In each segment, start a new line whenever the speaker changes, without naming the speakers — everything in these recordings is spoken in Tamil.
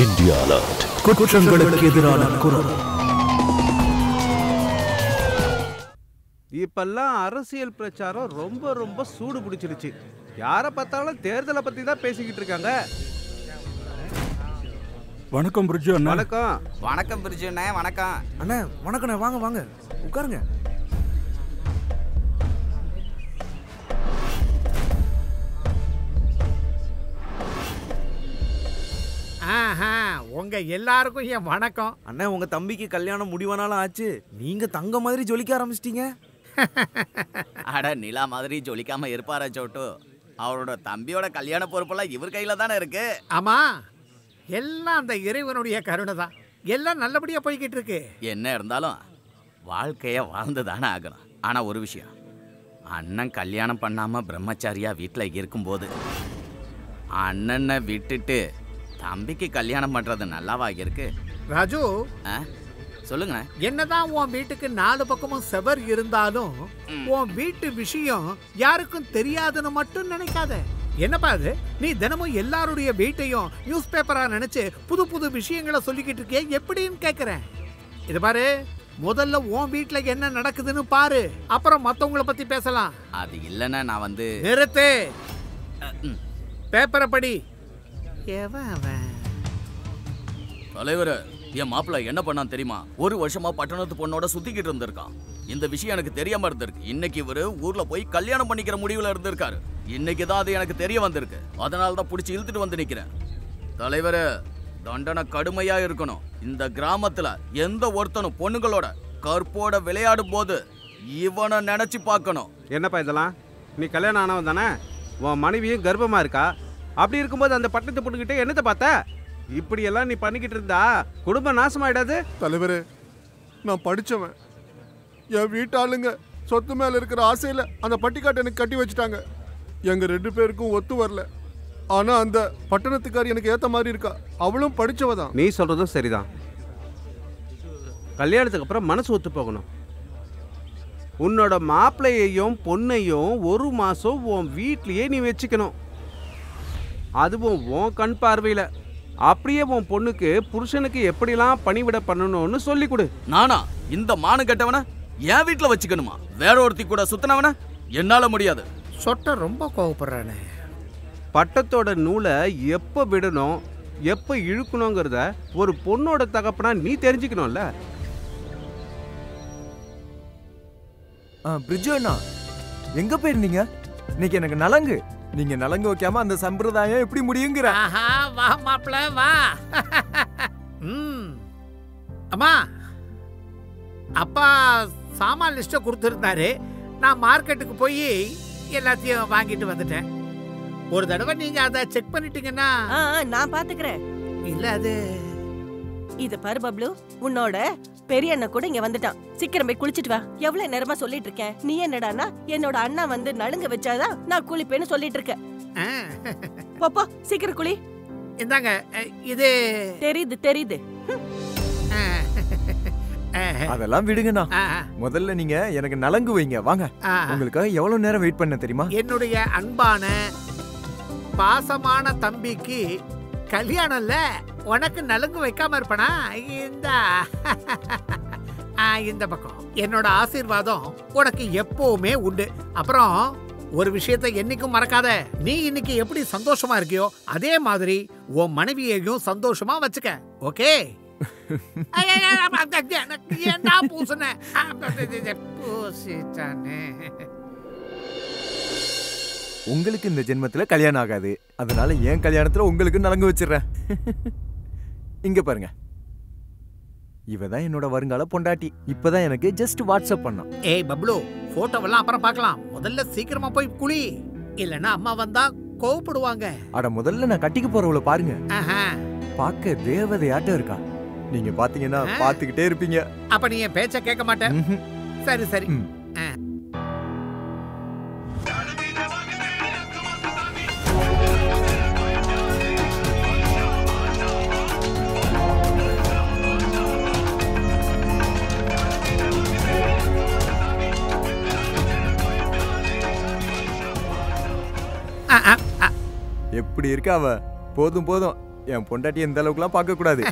India Alert. குற்றங்களுக்கு எதிரான குரல்.
இப்பெல்லாம் அரசியல் பிரச்சாரம் ரொம்ப ரொம்ப சூடு பிடிச்சிருச்சு. யாரை பார்த்தாலும் தேர்தலை பத்தி தான் பேசிக்கிட்டு இருக்காங்க.
வணக்கம் பிரிட்ஜு அண்ணா.
வணக்கம்.
வணக்கம் பிரிட்ஜு அண்ணா. வணக்கம்
அண்ணா. வணக்கண்ணா. வாங்க வாங்க உட்காருங்க.
உங்க எல்லாருக்கும் என் வணக்கம்.
அண்ணா, உங்க தம்பிக்கு கல்யாணம் முடிவானாலும் ஆச்சு, நீங்க தங்க மாதிரி ஜொலிக்க ஆரம்பிச்சிட்டீங்க.
அட நிலா மாதிரி ஜொலிக்காம இருப்பாரா சோட்டு? அவரோட தம்பியோட கல்யாண பொறுப்பெல்லாம் இவர் கையில தானே இருக்கு.
ஆமா, எல்லாம் அந்த இறைவனுடைய கருணை தான். எல்லாம் நல்லபடியா போய்கிட்டு இருக்கு.
என்ன இருந்தாலும் வாழ்க்கைய வாழ்ந்து தானே ஆகணும். ஆனா ஒரு விஷயம், அண்ணன் கல்யாணம் பண்ணாம பிரம்மச்சாரியா வீட்டில் இருக்கும்போது அண்ணனை விட்டுட்டு தம்பிக்கு கல்யாணம் பண்றது நல்லாவா இருக்கு?
ராஜு,
சொல்லுங்க.
என்னதான் உன் வீட்டுக்கு 4 பக்கமும் செவர் இருந்தாலும் உன் வீட்டு விஷயம் யாருக்கும் தெரியாதுன்னு மட்டும் நினைக்காத. என்னப்பா அது, நீ தினமும் எல்லாருடைய வீட்டையும் நியூஸ் பேப்பரா நினைச்சு புது புது விஷயங்களை சொல்லிக்கிட்டு இருக்கிய, எப்படின்னு கேக்குறேன். இது பாரு, முதல்ல உன் வீட்டுல என்ன நடக்குதுன்னு பாரு, அப்புறம் மத்தவங்களை பத்தி பேசலாம்.
அது இல்லைன்னா நான் வந்து
நிறுத்து. பேப்பரை படி.
தலைவர், என் மாப்பிள்ள என்ன பண்ணான் தெரியுமா? ஒரு வருஷமா பட்டணத்து பொண்ணோட சுத்திக்கிட்டு இருந்திருக்கான். இந்த விஷயம் எனக்கு தெரியாம இருந்திருக்கு. இன்னைக்கு இவரு ஊர்ல போய் கல்யாணம் பண்ணிக்கிற முடிவுல இருந்திருக்காரு. இன்னைக்கு தான் அது எனக்கு தெரிய வந்திருக்கு. அதனால தான் பிடிச்சி இழுத்துட்டு வந்து நிக்கிறேன். தலைவர், தண்டனை கடுமையா இருக்கணும். இந்த கிராமத்துல எந்த ஒருத்தனும் பொண்ணுங்களோட கற்போட விளையாடும் போது இவனை நினைச்சு பார்க்கணும்.
என்னப்பா இதெல்லாம்? நீ கல்யாணம் ஆனவன் தானே? உன் மனைவியும் கர்ப்பமா இருக்கா. அப்படி இருக்கும்போது அந்த பட்டணத்தை பொண்ணுகிட்ட என்னத்தை பார்த்த? இப்படி எல்லாம் நீ பண்ணிக்கிட்டு இருந்தா குடும்பம் நாசமாயிடாது?
தலைவரே, நான் படிச்சவன். என் வீட்டாளுங்க சொத்து மேல இருக்கிற ஆசையில அந்த பட்டிக்காட்டை எனக்கு கட்டி வச்சுட்டாங்க. எங்க 2 பேருக்கும் ஒத்து வரல. ஆனா அந்த பட்டணத்துக்காரி எனக்கு ஏத்த மாதிரி இருக்கா. அவளும் படிச்சவதான்.
நீ சொல்றதும் சரிதான். கல்யாணத்துக்கு அப்புறம் மனசு ஒத்து போகணும். உன்னோட மாப்பிள்ளையையும் பொண்ணையும் 1 மாசம் உன் வீட்லயே நீ வச்சுக்கணும். அதுவும் உன் கண் பார்வையில. அப்படியே உன் பொண்ணுக்கு புருஷனுக்கு எப்படிலாம் பணிவிட பண்ணணும்னு சொல்லி கொடு.
நானா இந்த மானு கட்டவன என் வீட்டுல வச்சுக்கணுமா? வேற ஒருத்தி கூட சுத்தனவன என்னால முடியாது.
சொட்ட ரொம்ப கோவப்படுறானே.
பட்டத்தோட நூலை எப்போ விடணும், எப்போ இழுக்கணுங்கிறத ஒரு பொண்ணோட தகப்பனா நீ தெரிஞ்சுக்கணும்ல.
பிரிட்ஜு அண்ணா, எங்க போயிருந்தீங்க? இன்னைக்கு எனக்கு நலங்கு. நீங்க நலங்கு வைக்காம அந்த சம்பிரதாயம் எப்படி முடியுங்கிற?
வா மாப்பிள்ள வா. அம்மா, அப்பா சாமான் லிஸ்ட்டை கொடுத்துருந்தாரு. நான் மார்க்கெட்டுக்கு போய் எல்லாத்தையும் வாங்கிட்டு வந்துட்டேன். ஒரு தடவை நீங்க அதை செக் பண்ணிட்டீங்கன்னா
நான் பாத்துக்கிறேன்.
இல்ல அது
இது பாரு பப்ளு, உன்னோட பெரிய அண்ணா கூட இங்க வந்துட்டான். சீக்கிரம் போய் குளிச்சிட்டு வா. எவ்வளவு நேரமா சொல்லிட்டு இருக்கேன். நீ என்னடானா என்னோட அண்ணா வந்து நலுங்க வச்சாதான் நான் குளிப்பேன்னு சொல்லிட்டு இருக்கேன். போப்போ சீக்கிரம் குளி.
இந்தாங்க, இது
தெரியுது தெரியுது.
அதெல்லாம் விடுங்கண்ணா. முதல்ல நீங்க எனக்கு நலங்கு வைங்க. வாங்க, உங்களுக்காக எவ்வளவு நேரம் வெயிட் பண்ண தெரியுமா?
என்னுடைய அன்பான பாசமான தம்பிக்கு கல்யாணம்ல உனக்கு நலுங்கு வைக்காம இருப்பனா? இந்த பக்கம் என்னோட ஆசீர்வாதம் உனக்கு எப்பவுமே உண்டு. அப்புறம் ஒரு விஷயத்தை என்னைக்கும் மறக்காத. நீ இன்னைக்கு எப்படி சந்தோஷமா இருக்கியோ அதே மாதிரி உன் மனைவியையும் சந்தோஷமா வச்சுக்க. ஓகே?
உங்களுக்கு இந்த ஜென்மத்துல கல்யாணம் ஆகாது. அதனால என் கல்யாணத்துல உங்களுக்கு நலங்கு வச்சிடுறேன். இங்க பாருங்க, இவதான் என்னோட வருங்கால பொண்டாட்டி. இப்பதான் எனக்கு ஜஸ்ட் வாட்ஸ்அப் பண்ணோம்.
ஏய் பப்ளு, போட்டோவெல்லாம் அப்புறம் பார்க்கலாம். முதல்ல சீக்கிரமா போய் குளி, இல்லன்னா அம்மா வந்தா கோவப்படுவாங்க.
அட முதல்ல நான் கட்டிக்க போறவளை பாருங்க. பார்க்க தேவதையாட்டம் இருக்கா. நீங்க பாத்தீங்கன்னா பாத்துக்கிட்டே இருப்பீங்க.
அப்ப நீ என் பேச்ச கேட்க மாட்டேன். சரி சரி.
எப்படி இருக்கா அவ? போதும் போதும், என் பொண்டாட்டி எந்த அளவுக்குலாம் பார்க்க கூடாது.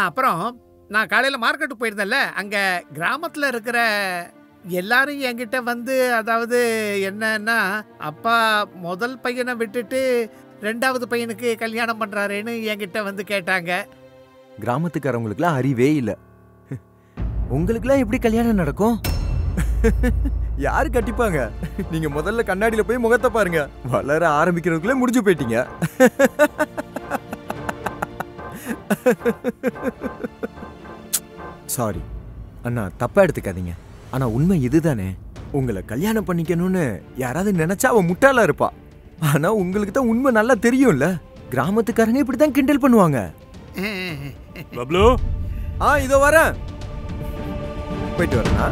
அப்புறம் நான் காலையில மார்க்கெட்டுக்கு போயிருந்தேன்ல, அங்க கிராமத்துல இருக்கிற எல்லாரும் என்கிட்ட வந்து, அதாவது என்னன்னா, அப்பா முதல் பையனை விட்டுட்டு 2வது பையனுக்கு கல்யாணம் பண்றாருன்னு என்கிட்ட வந்து கேட்டாங்க.
கிராமத்துக்காரவங்களுக்குலாம் அறிவே இல்லை. உங்களுக்குலாம் எப்படி கல்யாணம் நடக்கும்? யாரு கட்டிப்பாங்க? நீங்க முதல்ல கண்ணாடியில போய் முகத்தை பாருங்க. வளர ஆரம்பிக்கிறதுக்குள்ள முடிஞ்சு போயிட்டீங்க. சாரி அண்ணா, தப்பா எடுத்துக்காதீங்க. ஆனா உண்மை இதுதானே. உங்களை கல்யாணம் பண்ணிக்கணும்னு யாராவது நினைச்சா அவ முட்டாளா இருப்பா. ஆனா உங்களுக்கு தான் உண்மை நல்லா தெரியும்ல. கிராமத்துக்காரங்க இப்படிதான் கிண்டல் பண்ணுவாங்க.
பப்ளு,
இதோ வரேன். போயிட்டு வரேன்னா.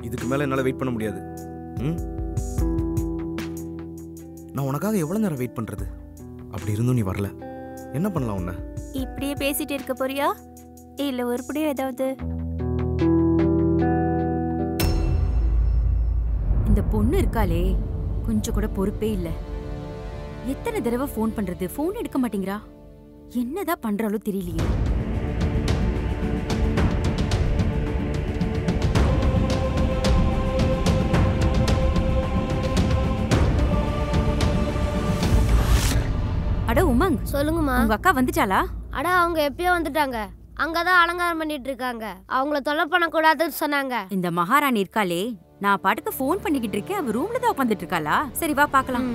இதுக்கு மேல என்னால வெயிட் பண்ண முடியாது. நான் உனக்காக எவ்வளவு நேரம் வெயிட் பண்றது? அப்படி இருந்தும் நீ வரல, என்ன பண்ணலாம் உன்ன?
இப்படியே பேசிட்டு இருக்க போறியா இல்ல ஒருபடியா ஏதாவது? இந்த பொண்ணு இருக்காளே, கொஞ்சம் கூட பொறுப்பே இல்ல. எத்தனை தடவை ஃபோன் பண்றது, ஃபோன் எடுக்க மாட்டேங்கிறா. என்னதான் பண்றாளோ தெரியலையே. அட உமங்,
சொல்லுங்கம்மா.
உங்க அக்கா வந்துட்டாளா?
அட அவங்க எப்பயோ வந்துட்டாங்க. அங்கதான் அலங்காரம் பண்ணிட்டு இருக்காங்க. அவங்கள தொல்லை பண்ணக்கூடாதுன்னு சொன்னாங்க.
இந்த மகாராணி இருக்காளே, நான் பாட்டுக்கு ஃபோன் பண்ணிக்கிட்டு இருக்கேன், அவ ரூம்ல தான் உட்காந்துட்டு இருக்காளா? சரி வா பார்க்கலாம்.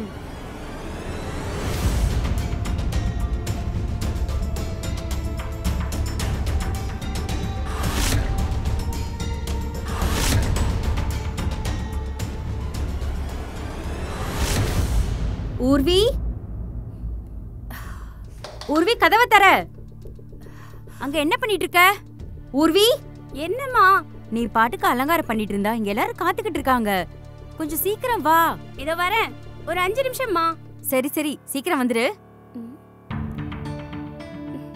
ஊர்வி, ஊர்வி கதவை தர. அங்க என்ன பண்ணிட்டு இருக்க? ஊர்வி, என்னம்மா? நீ பாட்டுக்கு அலங்காரம் பண்ணிட்டு இருந்தா இங்க எல்லாரும் காத்துக்கிட்டு இருக்காங்க. கொஞ்சம் சீக்கிரம் வா. இதோ வரேன், ஒரு 5 நிமிஷம்மா. சரி சரி, சீக்கிரம் வந்துரு.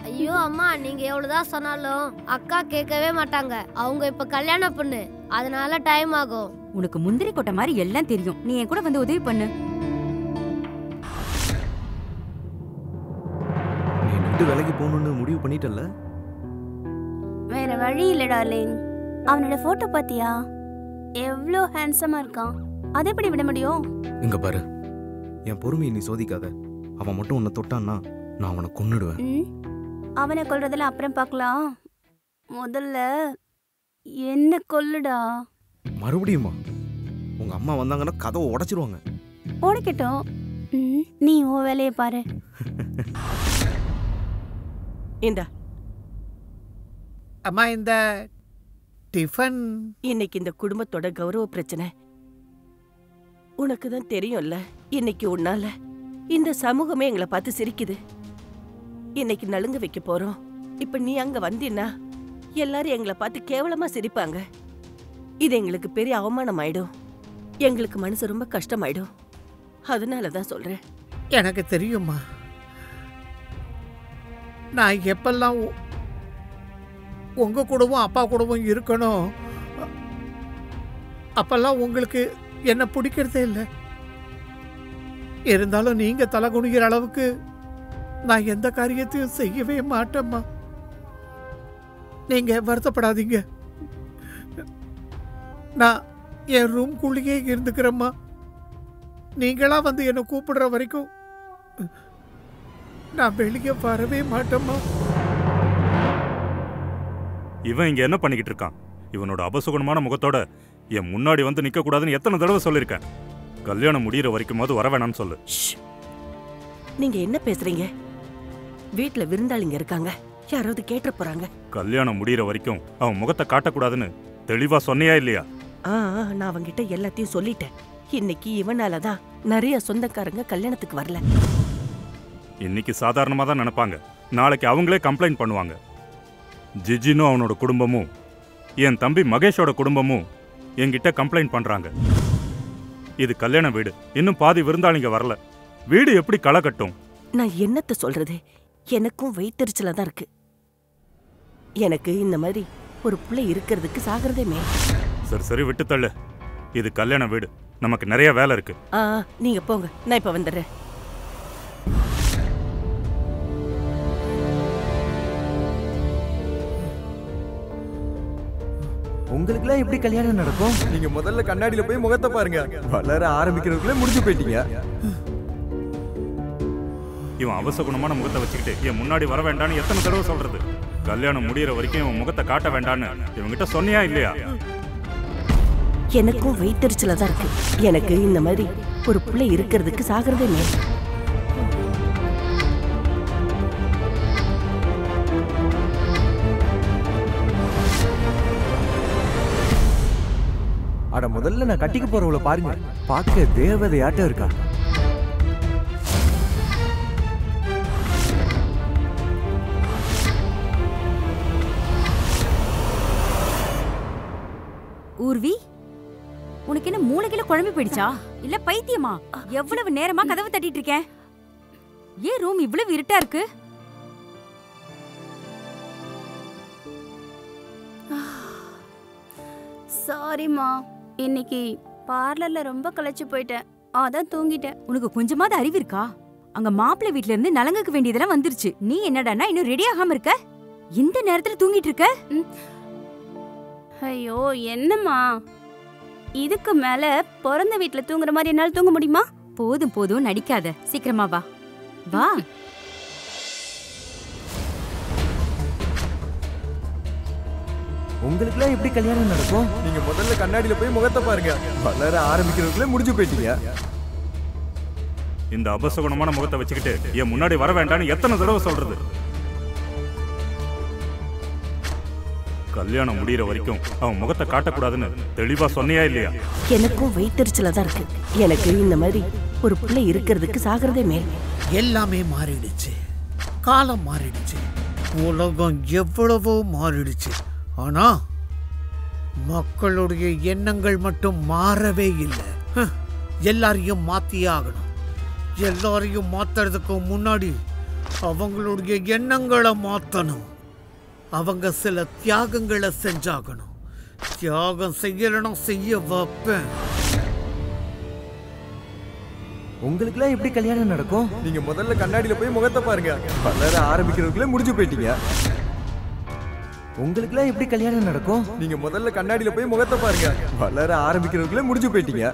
ஐயோ அம்மா, நீங்க எவ்வளவுதான் சொன்னாலும் அக்கா கேட்கவே மாட்டாங்க. அவங்க இப்ப கல்யாண பொண்ணு, அதனால டைம் ஆகும்.
உனக்கு முந்திரி கொட்டை மாதிரி எல்லாம் தெரியும். நீ என் கூட வந்து உதவி பண்ணு.
நீ நட்டு வேலைக்கு போகணும்னு முடிவு பண்ணிட்டல்ல?
வேற வழி இல்ல டார்லிங். அவனோட போட்டோ பாத்தியா? எவ்வளோ ஹேண்ட்ஸமா இருக்கான். அதை எப்படி விட முடியும்?
இங்க பாரு, என் பொறுமையை நீ சோதிக்காத. அவன் மட்டும் உன்னை தொட்டான்னா நான் அவனை கொன்னுடுவேன்.
அவனை கொல்றதுல அப்புறம் பார்க்கலாம். முதல்ல என்ன கொல்லுடா.
மறுபடியுமா? உங்க அம்மா வந்தாங்கன்னா கதவை உடைச்சிருவாங்க.
உடைக்கட்டும், நீ உன் வேலையை பாரு.
இந்தா
அம்மா, இந்த டிஃபன்.
இன்னைக்கு இந்த குடும்பத்தோட கௌரவ பிரச்சனை உனக்கு தான் தெரியும்ல. இன்னைக்கு உன்னால இந்த சமூகமே எங்களை பார்த்து சிரிக்குது. இன்னைக்கு நலுங்க வைக்க போறோம். இப்ப நீ அங்க வந்தீன்னா எல்லாரும் எங்களை பார்த்து கேவலமா சிரிப்பாங்க. இது எங்களுக்கு பெரிய அவமானம் ஆயிடும். எங்களுக்கு மனசு ரொம்ப கஷ்டமாயிடும். அதனாலதான் சொல்றேன்.
எனக்கு தெரியுமா, நான் எப்பெல்லாம் உங்க கூடவும் அப்பா கூடவும் இருக்கணும், அப்பெல்லாம் உங்களுக்கு என்ன பிடிக்கிறதே இல்லை. இருந்தாலும் நீங்க தலை குனிகிற அளவுக்கு நான் எந்த காரியத்தையும் செய்யவே மாட்டேம்மா. நீங்க வருத்தப்படாதீங்க. நான் என் ரூம்குள்ளேயே இருந்துக்கிறேம்மா. நீங்களா வந்து என்னை கூப்பிடுற வரைக்கும் நான் வெளியே வரவே மாட்டேம்மா.
இவன் இங்க என்ன பண்ணிக்கிட்டு இருக்கான்? இவனோட அபசுகுணமான முகத்தோட என் முன்னாடி வந்து நிக்க கூடாதுன்னு எத்தனை தடவை சொல்லிருக்கேன். கல்யாணம் முடியற வரைக்குமாவது வர வேணாம்னு சொல்லு.
நீங்க என்ன பேசுறீங்க? வீட்டுல விருந்தாளிங்க இருக்காங்க, யாராவது கேட்டு போறாங்க.
கல்யாணம் முடியற வரைக்கும் அவன் முகத்தை காட்டக்கூடாதுன்னு தெளிவா சொன்னியா இல்லையா?
நான் அவங்கிட்ட எல்லாத்தையும் சொல்லிட்டேன். இன்னைக்கு இவனாலதான் நிறைய சொந்தக்காரங்க கல்யாணத்துக்கு வரல.
இன்னைக்கு சாதாரணமா தான் நினைப்பாங்க, நாளைக்கு அவங்களே கம்ப்ளைண்ட் பண்ணுவாங்க. ஜிஜினும் அவனோட குடும்பமும் என் தம்பி மகேஷோட குடும்பமும் என்கிட்ட கம்ப்ளைண்ட் பண்றாங்க. இது கல்யாண வீடு, இன்னும் பாதி விருந்தாளிங்க வரல. வீடு எப்படி களை கட்டும்?
நான் என்னத்த சொல்றது, எனக்கும் வயிற்றுச்சலா தான் இருக்கு. எனக்கு இந்த மாதிரி ஒரு பிள்ளை இருக்கிறதுக்கு சாகிறதே மேல்.
சரி சரி விட்டு தள்ளு. இது கல்யாண வீடு, நமக்கு நிறைய வேலை இருக்கு.
நீங்க போங்க, நான் இப்ப வந்துடுறேன்.
உங்களுக்குலாம் எப்படி கல்யாணம் நடக்கும்? நீங்க முதல்ல கண்ணாடியில போய் முகத்தை பாருங்க. வளர ஆரம்பிக்கிறதுக்குள்ளே முடிஞ்சு போயிட்டீங்க.
இவன் அவசகுணமான முகத்தை வச்சுக்கிட்டு என் முன்னாடி வர வேண்டான்னு எத்தனை தடவை சொல்றது? கல்யாணம் முடியற வரைக்கும் இவன் முகத்தை காட்ட வேண்டான்னு இவங்கிட்ட சொன்னியா இல்லையா?
எனக்கும் வயிற்றுச்சலா தான் இருக்கு. எனக்கு இந்த மாதிரி ஒரு பிள்ளை இருக்கிறதுக்கு சாகிறதே மேல்.
அட முதல்ல நான் கட்டிக்க போறவள பாருங்க, பார்க்க தேவதையாட்டம் இருக்கா.
ஊர்வி, உனக்கு என்ன மூளைக்கில குழம்பி போயிடுச்சா இல்ல பைத்தியமா? எவ்வளவு நேரமா கதவு தட்டிட்டு இருக்கேன். ஏன் ரூம் இவ்வளவு இருட்டா இருக்கு?
சாரிம்மா, இன்னைக்கு பார்லர்ல ரொம்ப களைச்சு போயிட்டேன், அதான் தூங்கிட்டேன்.
உனக்கு கொஞ்சமாவது அறிவு இருக்கா? அங்க மாப்பிள்ளை வீட்ல இருந்து நலங்குக்கு வேண்டியதெல்லாம் வந்துருச்சு. நீ என்னடான்னா இன்னும் ரெடி ஆகாம இருக்க? இந்த நேரத்துல தூங்கிட்டு இருக்க?
ஐயோ என்னம்மா, இதுக்கு மேல பிறந்த வீட்ல தூங்குற மாதிரி என்னால தூங்க முடியுமா?
போதும் போதும் நடிக்காத, சீக்கிரமா வா வா.
உங்களுக்குலாம் எப்படி கல்யாணம் நடக்கும்? நீங்க முதல்ல கண்ணாடியில போய் முகத்தை பாருங்க. வளர ஆரம்பிக்கிறதுக்குள்ளே முடிஞ்சு போயிட்டீங்க.
இந்த அபசகுணமான முகத்தை வச்சுக்கிட்டு என் முன்னாடி வர வேண்டான்னு எத்தனை தடவை சொல்றது? கல்யாணம் முடியற வரைக்கும் அவன் முகத்தை காட்டக்கூடாதுன்னு தெளிவா சொன்னியா இல்லையா?
எனக்கும் வயிற்றுச்சலா தான் இருக்கு. எனக்கு இந்த மாதிரி ஒரு பிள்ளை இருக்கிறதுக்கு சாகிறதே மேல்.
எல்லாமே மாறிடுச்சு, காலம் மாறிடுச்சு, உலகம் எவ்வளவோ மாறிடுச்சு. ஆனா மக்களுடைய எண்ணங்கள் மட்டும் மாறவே இல்லை. எல்லாரையும் மாத்தியே ஆகணும். எல்லாரையும் மாத்துறதுக்கு முன்னாடி அவங்களுடைய எண்ணங்களை மாத்தணும். அவங்க சில தியாகங்களை செஞ்சாகணும். தியாகம் செய்யலன்னா செய்ய வைப்பேன்.
உங்களுக்குலாம் எப்படி கல்யாணம் நடக்கும்? நீங்க முதல்ல கண்ணாடியில போய் முகத்தை பாருங்க. வளர ஆரம்பிக்கிறதுக்குள்ளே முடிஞ்சு போயிட்டீங்க. உங்களுக்குலாம் எப்படி கல்யாணம் நடக்கும்? நீங்க முதல்ல கண்ணாடியில போய் முகத்தை பாருங்க. வளர ஆரம்பிக்கிறதுக்குள்ளே முடிஞ்சு போயிட்டீங்க.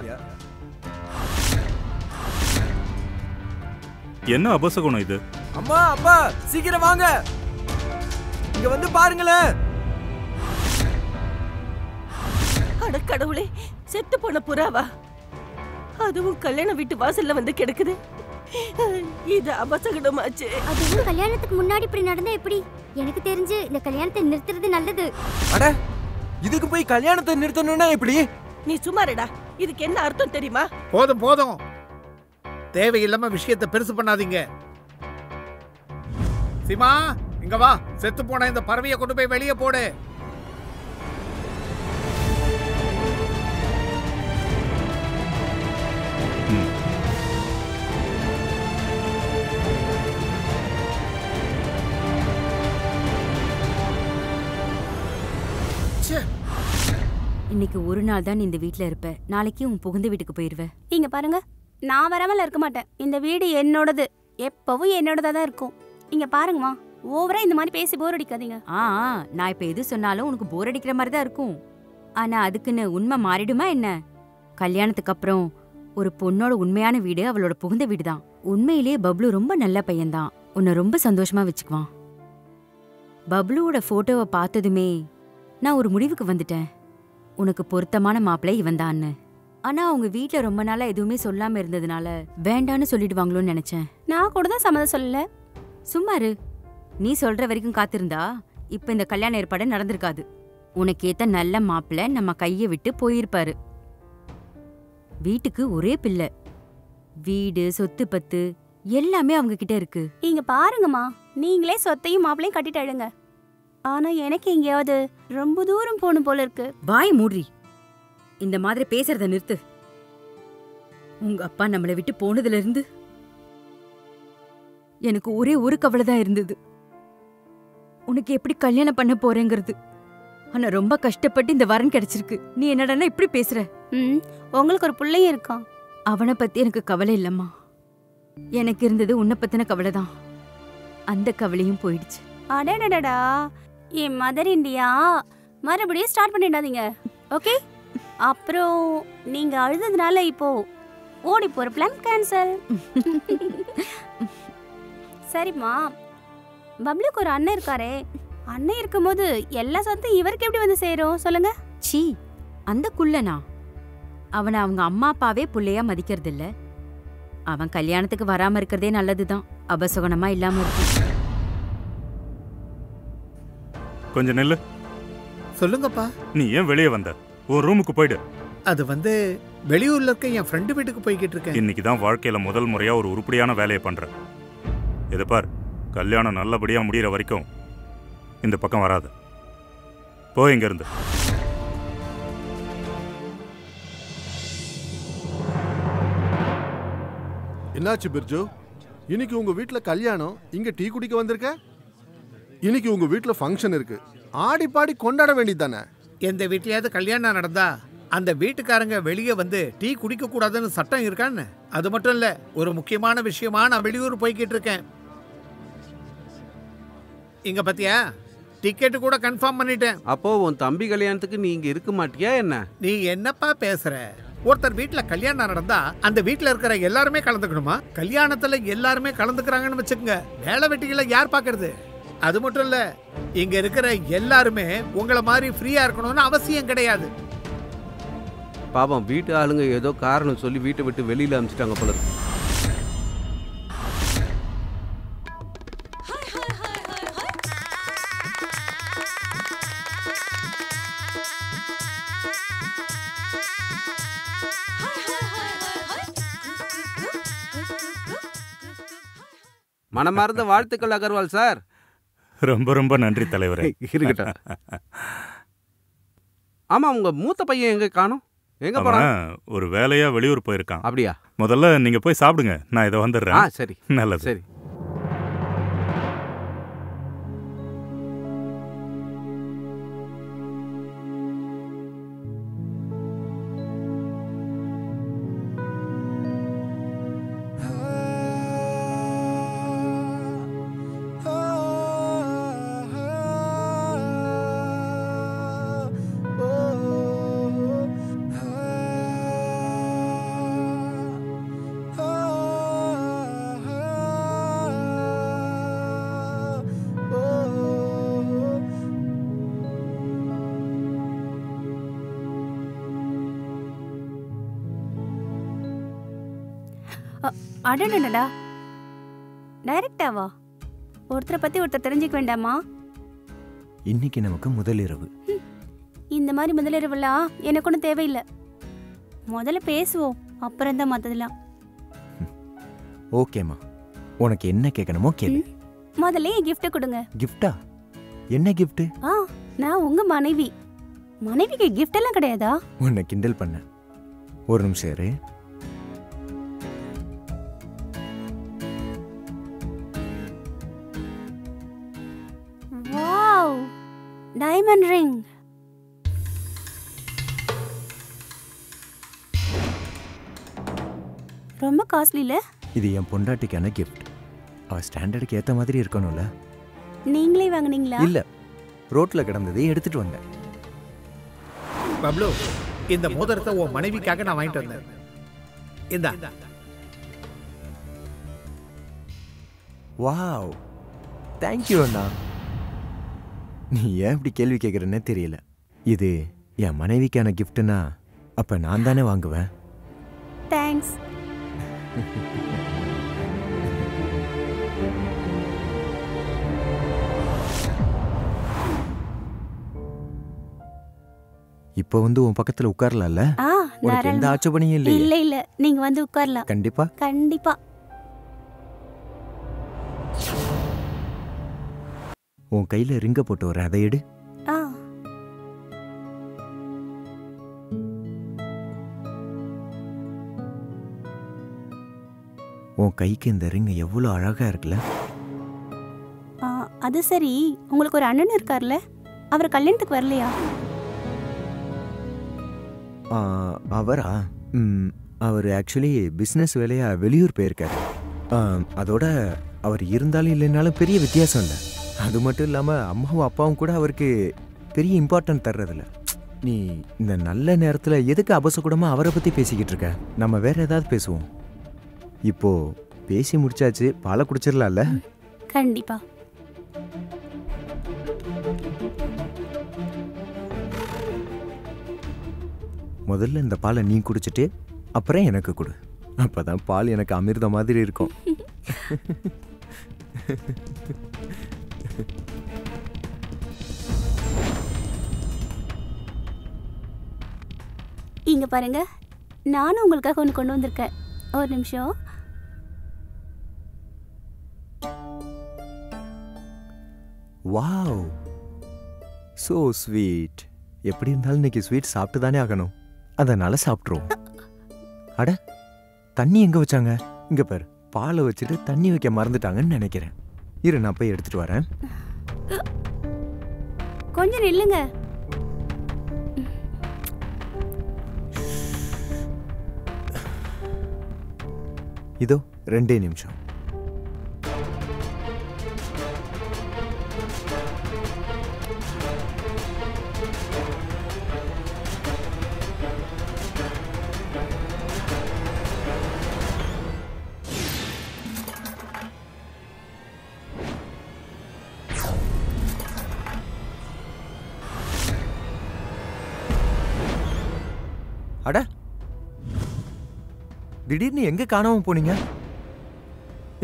என்ன அபசகுணம் இது?
அம்மா அப்பா சீக்கிரம் வாங்க, இங்க வந்து பாருங்களேன்.
அட கடவுளே, செத்து போன புறாவா? அதுவும் கல்யாண வீட்டு வாசல்ல வந்து கிடக்குது. இது அபசகுணமாச்சு.
அதுவும் கல்யாணத்துக்கு முன்னாடி இப்படி நடந்தா எப்படி? எனக்கு தெரிஞ்சு இந்த கல்யாணத்தை நிறுத்துறது நல்லது.
அட இதுக்கு போய் கல்யாணத்தை நிறுத்தணும்னா எப்படி?
நீ சும்மாருடா, இதுக்கு என்ன அர்த்தம் தெரியுமா?
போதும் போதும், தேவையில்லாம விஷயத்தை பெருசு பண்ணாதீங்க. சீமா இங்க வா, செத்து போன இந்த பறவையை கொண்டு போய் வெளியே போடு.
இன்னைக்கு ஒரு நாள் தான் இந்த வீட்ல இருப்ப, நாளைக்கு உன் புகுந்த வீட்டுக்கு போயிருவ.
இங்க பாருங்க, நான் வராமல இருக்க மாட்டேன். இந்த வீடு என்னோடது, எப்பவும் என்னோடதா தான் இருக்கும். இங்க பாருங்கம்மா, ஓவரா இந்த மாதிரி பேசி போர் அடிக்காதீங்க.
நான் இப்ப எது சொன்னாலும் உனக்கு போர் அடிக்கிற மாதிரி தான் இருக்கும். ஆனா அதுக்குன்னு உண்மை மாறிடுமா என்ன? கல்யாணத்துக்கு அப்புறம் ஒரு பொண்ணோட உண்மையான வீடு அவளோட புகுந்த வீடு தான். உண்மையிலேயே பப்ளு ரொம்ப நல்ல பையன்தான், உன்னை ரொம்ப சந்தோஷமா வச்சுக்குவான். பப்ளுவோட போட்டோவை பார்த்ததுமே நான் ஒரு முடிவுக்கு வந்துட்டேன். உனக்கு பொருத்தமான மாப்பிள்ளை இவன் தான்னு. ஆனா அவங்க வீட்ல ரொம்ப நாளா எதுவுமே சொல்லாம இருந்ததுனால வேண்டான்னு சொல்லிடுவாங்களோன்னு நினைச்சேன்.
நான் கூட தான் சம்மதம் சொல்லல.
சும்மாரு, நீ சொல்ற வரைக்கும் காத்திருந்தா இப்ப இந்த கல்யாண ஏற்பாடு நடந்திருக்காது. உனக்கேத்த நல்ல மாப்பிள்ளை நம்ம கையை விட்டு போயிருப்பாரு. வீட்டுக்கு ஒரே பிள்ளை, வீடு சொத்து பத்து எல்லாமே அவங்க கிட்ட இருக்கு.
இங்க பாருங்கம்மா, நீங்களே சொத்தையும் மாப்பிளையும் கட்டிட்டு அழுங்க. ஆனா எனக்கு எங்கேயாவது ரொம்ப தூரம் போகணும் போல இருக்கு.
வாய் மூடி. இந்த மாதிரி பேசுறத நிறுத்து. உங்க அப்பா நம்மளை விட்டு போனதுல இருந்து எனக்கு ஒரே ஒரு கவலை தான் இருந்தது, உனக்கு எப்படி கல்யாணம் பண்ண போறேங்கிறது. ஆனா ரொம்ப கஷ்டப்பட்டு இந்த வரன் கிடைச்சிருக்கு. நீ என்னடா இப்படி பேசுற?
உங்களுக்கு ஒரு பிள்ளையும் இருக்கான்.
அவனை பத்தி எனக்கு கவலை இல்லம்மா. எனக்கு இருந்தது உன்னை பத்தின கவலை தான். அந்த கவலையும் போயிடுச்சு.
அடடடா, என் மதர் இந்தியா மறுபடியும் ஸ்டார்ட் பண்ணிடாதீங்க, ஓகே? அப்புறம் நீங்க அழுததுனால இப்போ ஓடி போற பிளான் கேன்சல். சரிம்மா, பப்ளுக்கு ஒரு அண்ணன் இருக்காரே, அண்ணன் இருக்கும்போது எல்லா சொத்தும் இவருக்கு எப்படி வந்து சேரும் சொல்லுங்க?
சீ, அந்த குள்ளனா? அவனை அவங்க அம்மா அப்பாவே புள்ளையா மதிக்கிறது இல்ல. அவன் கல்யாணத்துக்கு வராம இருக்கிறதே நல்லதுதான், அபசகுணமா இல்லாம இருக்கு.
கொஞ்சம் நெல்லு.
சொல்லுங்கப்பா.
நீ ஏன் வெளியே வந்த? உன் ரூமுக்கு போயிடு.
அது வெளியூர்ல இருக்க என் ஃப்ரெண்டு வீட்டுக்கு போய்கிட்டு இருக்கேன்.
இன்னைக்கு தான் வாழ்க்கையில முதல் முறையா ஒரு உருப்படியான வேலையை பண்றேன். இதை பார், கல்யாணம் நல்லபடியா முடிகிற வரைக்கும் இந்த பக்கம் வராது. போ இங்க இருந்து.
என்னாச்சு பிர்ஜு? இன்னைக்கு உங்க வீட்டுல கல்யாணம், இங்க டீ குடிக்க வந்திருக்க? இன்னைக்கு உங்க வீட்டுல ஃபங்க்ஷன் இருக்கு, ஆடி பாடி கொண்டாட வேண்டியதானே?
எந்த வீட்லயாவது கல்யாணம் நடந்தா அந்த வீட்டுக்காரங்க வெளியே வந்து டீ குடிக்க கூடாதுன்னு சட்டம் இருக்கான்னு? அது மட்டும் இல்ல, ஒரு முக்கியமான விஷயமா நான் வெளியூர் போய்கிட்டு இருக்கேன். இங்க பத்தியா, டிக்கெட் கூட கன்ஃபார்ம் பண்ணிட்டேன்.
அப்போ உன் தம்பி கல்யாணத்துக்கு நீ இங்க இருக்க மாட்டியா என்ன?
நீ என்னப்பா பேசுற? ஒருத்தர் வீட்டுல கல்யாணம் நடந்தா அந்த வீட்டுல இருக்கிற எல்லாருமே கலந்துக்கணுமா? கல்யாணத்துல எல்லாருமே கலந்துக்கிறாங்கன்னு வச்சுக்கோங்க, வேலை வெட்டிகளை யார் பாக்குறது? அது மட்டும் இல்ல, இங்க இருக்கிற எல்லாருமே உங்களை மாதிரி ஃப்ரீயா இருக்கணும்னு அவசியம் கிடையாது.
பாவம், வீட்டு ஆளுங்க ஏதோ காரணம் சொல்லி வீட்டை விட்டு வெளியில அனுப்பிச்சிட்டாங்க போல இருக்கு. மனமார்ந்த வாழ்த்துக்கள் அகர்வால் சார்.
ரொம்ப ரொம்ப நன்றி தலைவரே.
இருக்கட்டும். ஆமா, உங்க மூத்த பையன் எங்க காணோம்? எங்க போறான்?
ஒரு வேலையா வெளியூர் போயிருக்கான்.
அப்படியா?
முதல்ல நீங்க போய் சாப்பிடுங்க, நான் இதை வந்துடுறேன்.
சரி,
நல்லது.
சரி.
அடடடா, டைரக்டாவா? ஒருத்தரை பத்தி ஒருத்தர் தெரிஞ்சுக்க வேண்டாமா?
இன்னைக்கு நமக்கு முதலிரவு.
இந்த மாதிரி முதலிரவுலாம் எனக்கு ஒன்றும் தேவையில்லை. முதல்ல பேசுவோம், அப்புறம் தான் மற்றதெல்லாம்.
ஓகேம்மா, உனக்கு என்ன கேட்கணுமோ கேளு.
முதல்ல என் கிஃப்ட்டை கொடுங்க.
கிஃப்டா? என்ன கிஃப்ட்?
நான் உங்க மனைவி. மனைவிக்கு கிஃப்ட் எல்லாம் கிடையாதா?
உன்னை கிண்டல் பண்ண. ஒரு நிமிஷம் இரு.
Wow, diamond ring. ரொம்ப காஸ்ட்லில?
இது என் பொண்டாட்டிக்கான கிஃப்ட். அவ ஸ்டாண்டர்டுக்கு ஏத்த மாதிரி இருக்கணும்ல.
நீங்களே வாங்குனீங்களா?
இல்ல, ரோட்ல கிடந்ததை எடுத்துட்டு வந்தேன்.
பப்ளு, இந்த மோதிரத்தை உன் மனைவிக்காக நான் வாங்கிட்டு வந்தேன். இந்தா.
வாவ், தேங்க்யூ அண்ணா. நீ ஏன் இப்படி கேள்வி கேட்குறேன்னே தெரியல. இது என் மனைவிக்கான கிஃப்ட்னா அப்ப நான் தானே வாங்குவேன்.
தேங்க்ஸ்.
இப்போ உன் பக்கத்துல உட்காரலாம்ல? உனக்கு எந்த ஆட்சேபனையும் இல்லையே?
இல்ல இல்ல, நீங்க வந்து உட்காரலாம்.
கண்டிப்பா
கண்டிப்பா.
உன் கையில ரிங்க போட்டு வர, அதை எடு. உன் கைக்கு இந்த ரிங் எவ்வளோ அழகா இருக்குல்ல.
அது சரி, உங்களுக்கு ஒரு அண்ணன் இருக்கார்ல, அவர் கல்யாணத்துக்கு வரலையா?
அவரா? அவர் ஆக்சுவலி பிஸ்னஸ் வேலையாக வெளியூர் போயிருக்காரு. அதோட அவர் இருந்தாலும் இல்லைனாலும் பெரிய வித்தியாசம் இல்லை. அது மட்டும் இல்லாமல் அம்மாவும் அப்பாவும் கூட அவருக்கு பெரிய இம்பார்ட்டன்ட் தர்றதில்ல. நீ இந்த நல்ல நேரத்தில் எதுக்கு அபசகுடமாக அவரை பற்றி பேசிக்கிட்டு இருக்க? நம்ம வேற ஏதாவது பேசுவோம். இப்போ பேசி முடிச்சாச்சு, பாலை குடிச்சிடலாம்ல?
கண்டிப்பா.
முதல்ல இந்த பாலை நீ குடிச்சிட்டு அப்புறம் எனக்கு கொடு. அப்பதான் பால் எனக்கு அமிர்த மாதிரி இருக்கும்.
இங்க பாருங்க, நானும் உங்களுக்காக ஒன்று கொண்டு வந்திருக்கேன். ஒரு நிமிஷம்.
Wow, so sweet. எப்படி இருந்தாலும் இன்னைக்கு ஸ்வீட் சாப்பிட்டு தானே ஆகணும், அதனால சாப்பிட்ருவோம். அட, தண்ணி எங்க வச்சாங்க? இங்க பாரு, பாலை வச்சுட்டு தண்ணி வைக்க மறந்துட்டாங்கன்னு நினைக்கிறேன். இரு, நான் போய் எடுத்துட்டு வரேன்.
கொஞ்சம் நில்லுங்க.
இதோ 2 நிமிஷம். அட, திடீர்னு எங்க காணாம போனீங்க?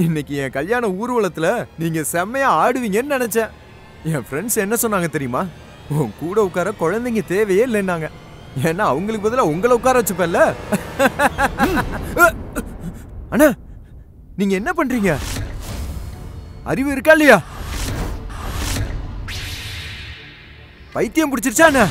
இன்னைக்கு என் கல்யாண ஊர்வலத்துல நீங்க செம்மையா ஆடுவீங்கன்னு நினைச்சேன். என் ஃப்ரெண்ட்ஸ் என்ன சொன்னாங்க தெரியுமா? உன் கூட உட்கார குழந்தைங்க தேவையே இல்லைன்னாங்க. ஏன்னா அவங்களுக்கு பதிலாக உங்களை உட்கார வச்சுப்பேன்ல. அண்ணா, நீங்க என்ன பண்றீங்க? அறிவு இருக்கா இல்லையா? பைத்தியம் பிடிச்சிருச்சா அண்ணா?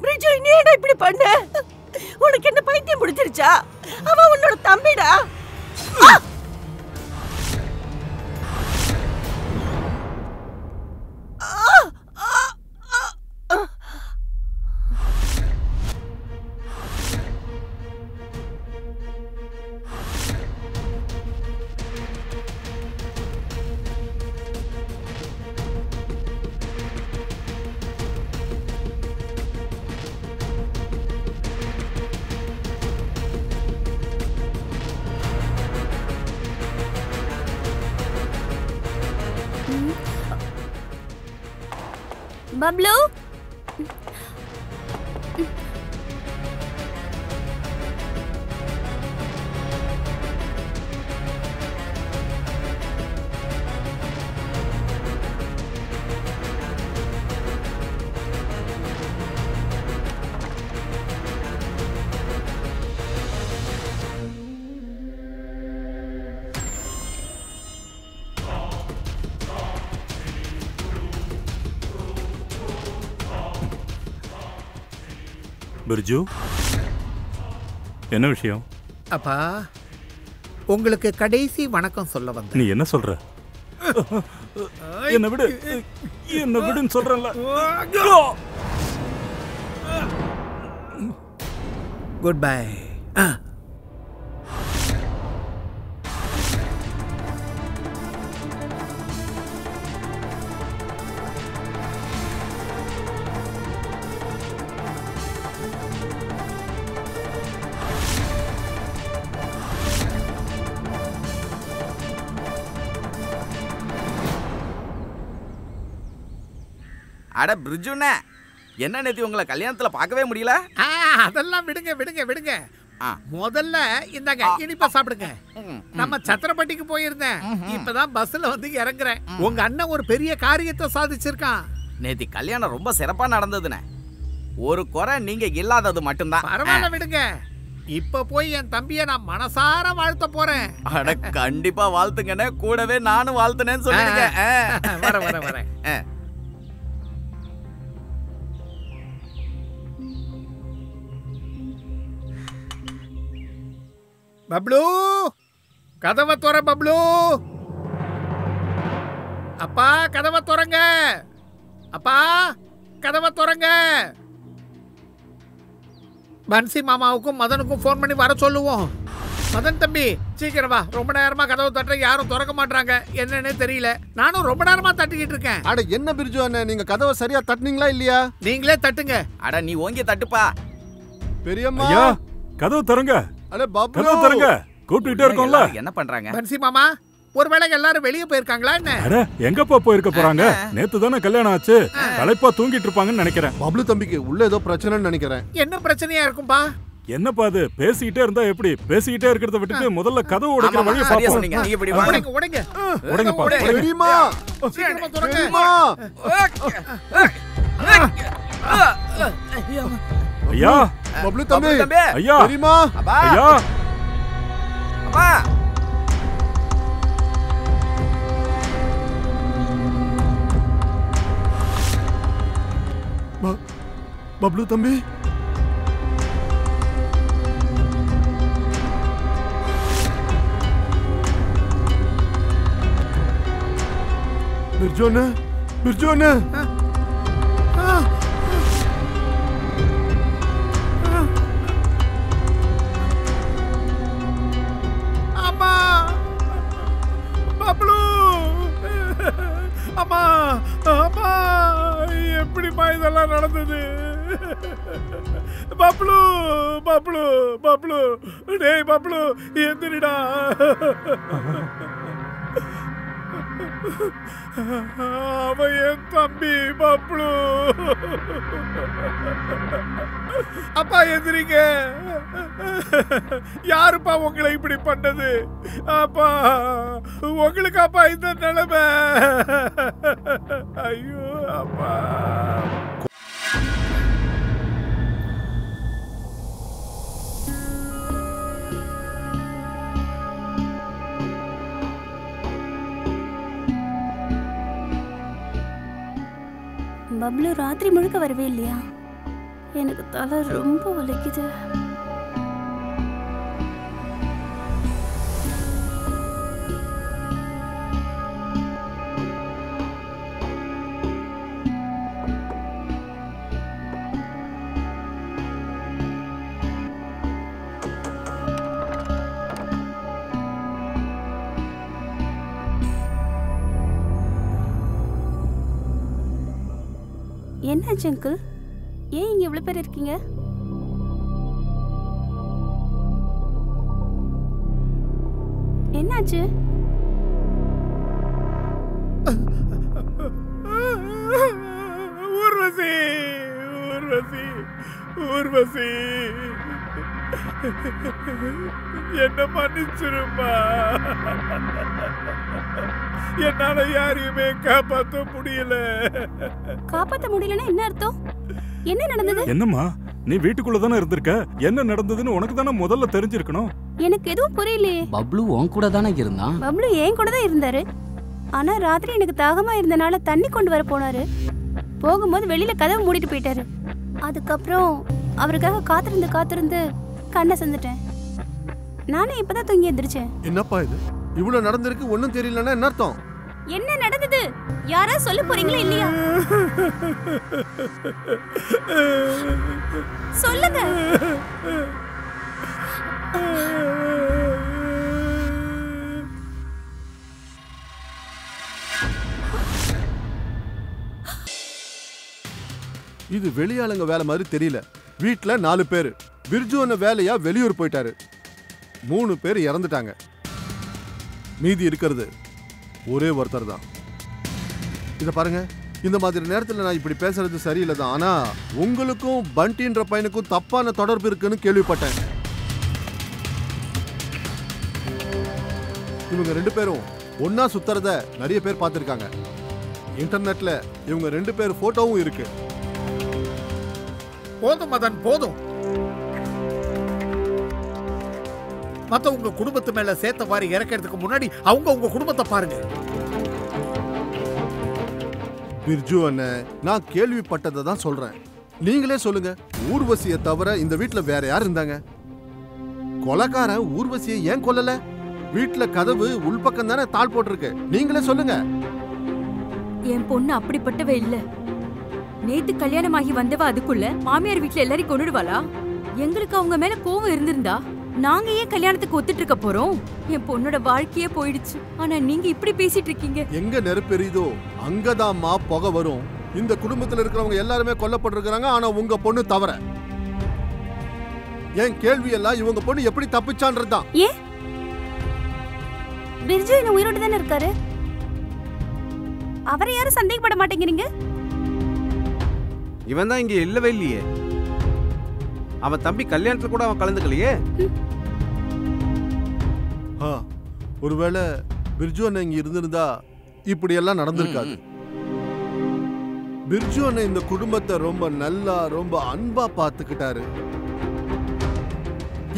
பிரிட்ஜு, நீ என்ன இப்படி பண்ண? உனக்கு என்ன பைத்தியம் பிடிச்சிருச்சா? அவன் உன்னோட தம்பிடா.
பப்ளு,
பிர்ஜு, என்ன விஷயம்?
அப்பா, உங்களுக்கு கடைசி வணக்கம் சொல்ல வந்தேன்.
நீ என்ன சொல்ற? என்ன விடு, என்ன விடுன்னு சொல்றேன்ல.
Good bye.
அட பிரிட்ஜுண்ணே, என்ன நேத்தி உங்களை கல்யாணத்துல பார்க்கவே முடியல?
அதெல்லாம் விடுங்க விடுங்க விடுங்க. முதல்ல இந்தாங்க இனிப்பா சாப்பிடுங்க. நம்ம சத்திரப்பட்டிக்கு போயிருந்தேன், இப்பதான் பஸ்ல வந்து இறங்குறேன். உங்க அண்ணன் ஒரு பெரிய காரியத்தை சாதிச்சிருக்கான்.
நேத்தி கல்யாணம் ரொம்ப சிறப்பா நடந்ததுண்ணே. ஒரு குறை நீங்க இல்லாதது மட்டும்தான்.
பரவாயில்ல விடுங்க. இப்ப போய் என் தம்பியை நான் மனசார வாழ்த்த போறேன்.
அட கண்டிப்பா வாழ்த்துங்கண்ணே, கூடவே நானும் வாழ்த்துனேன்னு சொல்லுங்க.
வர வர வரேன். பப்ளு, கதவை துற பப்ளு. அப்பா கதவை துறங்க. அப்பா கதவை துறங்க. பன்சி மாமாவுக்கும் மதனுக்கும் ஃபோன் பண்ணி வர சொல்லுவோம். மதன் தம்பி சீக்கிரம் வா, ரொம்ப நேரமா கதவு தட்டுற, யாரும் திறக்க மாட்டாங்க, என்னன்னே தெரியல. நானும் ரொம்ப நேரமா தட்டிக்கிட்டு இருக்கேன்.
அட என்ன பிரிட்ஜு அண்ணே, நீங்க கதவை சரியா தட்டுனீங்களா இல்லையா?
நீங்களே தட்டுங்க.
அட நீ ஓங்கி தட்டுப்பா.
பெரியம்மா
ஐயா கதவு தரங்க.
அட பாபு
கதவு தரங்க, கூப்பிட்டுட்டே இருக்கோம்ல.
என்ன பண்றாங்க?
பன்சி மாமா, ஒருவேளை எல்லாரும் வெளியே போயிருக்காங்களா என்ன?
அட எங்கப்பா போயிருக்க போறாங்க? நேத்து தானே கல்யாணம் ஆச்சு, களைப்பா தூங்கிட்டு இருப்பாங்கன்னு நினைக்கிறேன்.
பப்ளு தம்பிக்கு உள்ள ஏதோ பிரச்சனைன்னு நினைக்கிறேன்.
என்ன பிரச்சனையா இருக்கும்பா?
என்னப்பா அது, பேசிக்கிட்டே இருந்தா எப்படி? பேசிக்கிட்டே இருக்கிறத விட்டுட்டு முதல்ல கதவு உடைக்கிற வழியை பாப்போம்.
உடைங்க உடைங்க
உடைங்கப்பா.
பெரியம்மா
சீக்கிரமா துறங்க.
பெரியம்மா
ஐயா
பப்ளு தம்பி,
ஐயா
பெரியம்மா
ஐயா
அப்பா.
பப்ளு தம்பி, பிரிட்ஜு அண்ணே, பிரிட்ஜு அண்ணே.
அம்மா பப்ளு, அம்மா அம்மா, எப்படிமா இதெல்லாம் நடந்தது? பப்ளு பப்ளு பப்ளு, டேய் பப்ளு எந்திரிடா. அவன் என் தம்பி பப்ளு. அப்பா எந்திரிங்க. யாருப்பா உங்களை இப்படி பண்ணது? அப்பா உங்களுக்கு அப்பா இந்த நிலைமை. ஐயோ அப்பா.
பப்ளு ராத்திரி முழுக்க வரவே இல்லையா? எனக்கு தலை ரொம்ப வலிக்குது. என்னாச்சு அங்கிள்? ஏன் இங்க இவ்வளவு பேர் இருக்கீங்க? என்னாச்சு?
ஊர்வசி ஊர்வசி ஊர்வசி, என்ன மன்னிச்சிருமா. என்னால யாரையுமே காப்பாற்ற முடியல.
காப்பாற்ற முடியலன்னா என்ன அர்த்தம்? என்ன நடந்தது?
என்னம்மா நீ வீட்டுக்குள்ள தானே இருந்திருக்க, என்ன நடந்ததுன்னு உனக்கு தானே முதல்ல தெரிஞ்சிருக்கணும்.
எனக்கு எதுவும் புரியலையே.
பப்ளு உன் கூட தானே இருந்தான்.
பப்ளு ஏன் கூட தான் இருந்தாரு. ஆனா ராத்திரி எனக்கு தாகமா இருந்தனால தண்ணி கொண்டு வர போனாரு. போகும்போது வெளியில கதவை மூடிட்டு போயிட்டாரு. அதுக்கப்புறம் அவருக்காக காத்திருந்து கண்ணை செஞ்சுட்டேன். நானே இப்பதான் தூங்கி எந்திரிச்சேன்.
என்னப்பா இது இவ்வளவு நடந்திருக்கு, ஒண்ணும் தெரியலன்னா என்ன அர்த்தம்?
என்ன நடந்தது? யாரா சொல்ல போறீங்களா இல்லையா? சொல்லுங்க.
இது வெளியாளுங்க வேலை மாதிரி தெரியல. வீட்டுல 4 பேர். பிரிட்ஜு அண்ணன் வேலையா வெளியூர் போயிட்டாரு. 3 பேர் இறந்துட்டாங்க. மீதி இருக்கிறது ஒரே ஒருத்தர் தான். இத பாருங்க, இந்த மாதிரி நேரத்தில் நான் இப்படி பேசுறது சரியில்லை தான். ஆனா உங்களுக்கும் பண்டின்ற பையனுக்கும் தப்பான தொடர்பு இருக்குன்னு கேள்விப்பட்டேன். இவங்க 2 பேரும் ஒன்னா சுத்துறத நிறைய பேர் பார்த்திருக்காங்க. இன்டர்நெட்ல இவங்க 2 பேர் போட்டோவும் இருக்கு.
போதும் மதன், போதும். மத்த உங்க குடும்பத்து மேல சேத்த வாரி இறக்கிறதுக்கு முன்னாடி அவங்க உங்க குடும்பத்தை பாருங்க.
பிர்ஜு அண்ணன், நான் கேள்விப்பட்டதை தான் சொல்றேன். நீங்களே சொல்லுங்க, ஊர்வசியை தவிர இந்த வீட்டுல வேற யார் இருந்தாங்க? கொலைக்காரன் ஊர்வசியை ஏன் கொல்லல? வீட்டுல கதவு உள்பக்கம் தானே தாள் போட்டிருக்கு. நீங்களே சொல்லுங்க.
என் பொண்ணு அப்படிப்பட்டவ இல்ல. நேத்து கல்யாணமாகி வந்தவ அதுக்குள்ள மாமியார் வீட்டுல எல்லாரையும் கொண்டுடுவாளா? எங்களுக்கு அவங்க மேல கோவம் இருந்திருந்தா நாங்க ஏன் கல்யாணத்துக்கு ஒத்துட்டு இருக்க போறோம்? என் பொண்ணோட வாழ்க்கையே போயிடுச்சு. ஆனா நீங்க இப்படி பேசிட்டு இருக்கீங்க.
எங்க நெருப்பெரியுதோ அங்கதாம்மா புகை வரும். இந்த குடும்பத்துல இருக்கிறவங்க எல்லாருமே கொல்லப்பட்டிருக்கிறாங்க. ஆனா உங்க பொண்ணு தவிர. என் கேள்வி எல்லாம் இவங்க பொண்ணு எப்படி தப்பிச்சான்றதுதான்.
ஏன் பிர்ஜு என்ன உயிரோடு தானே இருக்காரு? அவரை யாரும் சந்தேகப்பட மாட்டேங்கிறீங்க?
இவன் தான் இங்க இல்லவே இல்லையே. அவன் தம்பி கல்யாணத்துல கூட அவன் கலந்துக்கலையே.
ஒருவேளை பிர்ஜு அண்ணன் இங்க இருந்திருந்தா இப்படி எல்லாம் நடந்திருக்காது. பிர்ஜு அண்ணன் இந்த குடும்பத்தை ரொம்ப நல்லா ரொம்ப அன்பா பாத்துக்கிட்டாரு.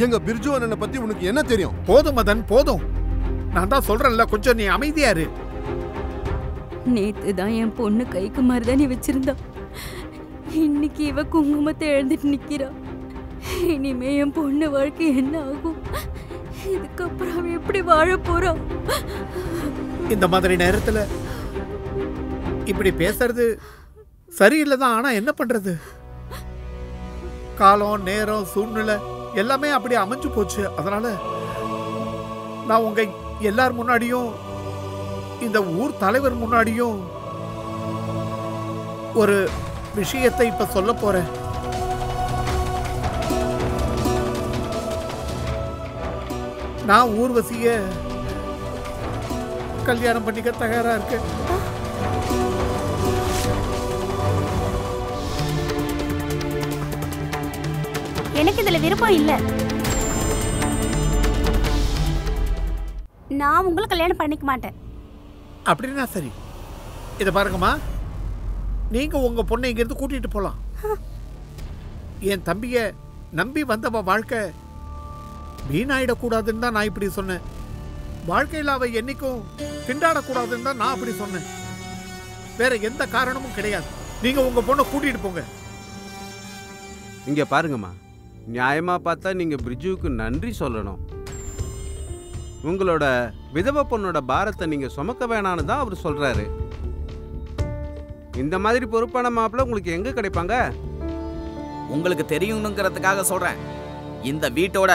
எங்க பிர்ஜு அண்ணனை பத்தி உனக்கு என்ன தெரியும்?
போதும் மதன், போதும். நான் தான் சொல்றேன்ல, கொஞ்சம் நீ அமைதியா இரு.
நேத்து தான் என் பொண்ணு கைக்கு மருதாணி வச்சிருந்தா. இன்னைக்கு இவ குங்குமத்தை எழுந்துட்டு நிக்கிறா. இனிமே என் பொண்ணு வாழ்க்கை என்ன ஆகும்? இதுக்கப்புறம் அவ எப்படி வாழ போறா?
இந்த மாதிரி நேரத்துல இப்படி பேசுறது சரியில்லைதான். ஆனா என்ன பண்றது? காலம், நேரம், சூழ்நிலை எல்லாமே அப்படி அமைஞ்சு போச்சு. அதனால நான் உங்க எல்லார் முன்னாடியும், இந்த ஊர் தலைவர் முன்னாடியும் ஒரு விஷயத்தை இப்ப சொல்ல போறேன். நான் ஊர்வசிய கல்யாணம் பண்ணிக்க தயாரா இருக்கேன்.
எனக்கு இதுல விருப்பம் இல்ல. நான் உங்களை கல்யாணம் பண்ணிக்க மாட்டேன்.
அப்படின்னா சரி. இதை பாருங்கம்மா, நீங்க உங்க பொண்ணை இங்க இருந்து கூட்டிட்டு போலாம். என் தம்பிய நம்பி வந்தவ வாழ்க்கை வீணாயிடக்கூடாதுன்னு தான் நான் இப்படி சொன்னேன். வாழ்க்கையில் அவ என்னைக்கும் திண்டாடக்கூடாதுன்னு தான் நான் அப்படி சொன்னேன். வேற எந்த காரணமும் கிடையாது. நீங்க உங்க பொண்ணை கூட்டிட்டு போங்க.
இங்க பாருங்கம்மா, நியாயமா பார்த்தா நீங்க பிரிட்ஜுவுக்கு நன்றி சொல்லணும். உங்களோட விதவை பொண்ணோட பாரத்தை நீங்க சுமக்க வேணான்னு தான் அவர் சொல்றாரு. இந்த மாதிரி பொறுப்பான மாப்பிள்ள உங்களுக்கு எங்க கிடைப்பாங்க?
உங்களுக்கு தெரியணுங்கிறதுக்காக சொல்றேன். இந்த வீட்டோட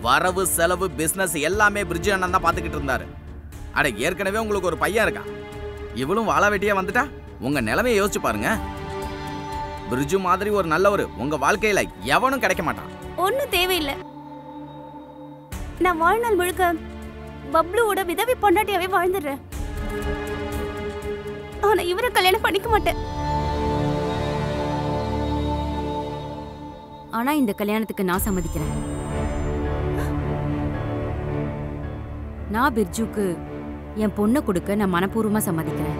வரவு செலவு பிசினஸ் எல்லாமே பிரிட்ஜு அண்ணன் தான் பார்த்துக்கிட்டு இருந்தாரு. அட, ஏற்கனவே உங்களுக்கு ஒரு பையன் இருக்கான். இவளும் வாழ வெட்டியா வந்துட்டா உங்க நிலைமையை யோசிச்சு பாருங்க. பிரிட்ஜு மாதிரி ஒரு நல்லவர் உங்க வாழ்க்கையில எவனும் கிடைக்க மாட்டான்.
ஒன்னும் தேவையில்லை. நான் வாழ்நாள் முழுக்க பப்ளுவோட விதவை பொண்டாட்டியாவே வாழ்ந்துடுறேன். ஆனா இவரை கல்யாணம் பண்ணிக்க மாட்டேன். ஆனா இந்த கல்யாணத்துக்கு நான் சம்மதிக்கிறேன். நான் பிர்ஜுக்கு என் பொண்ணை கொடுக்க நான் மனப்பூர்வமா சம்மதிக்கிறேன்.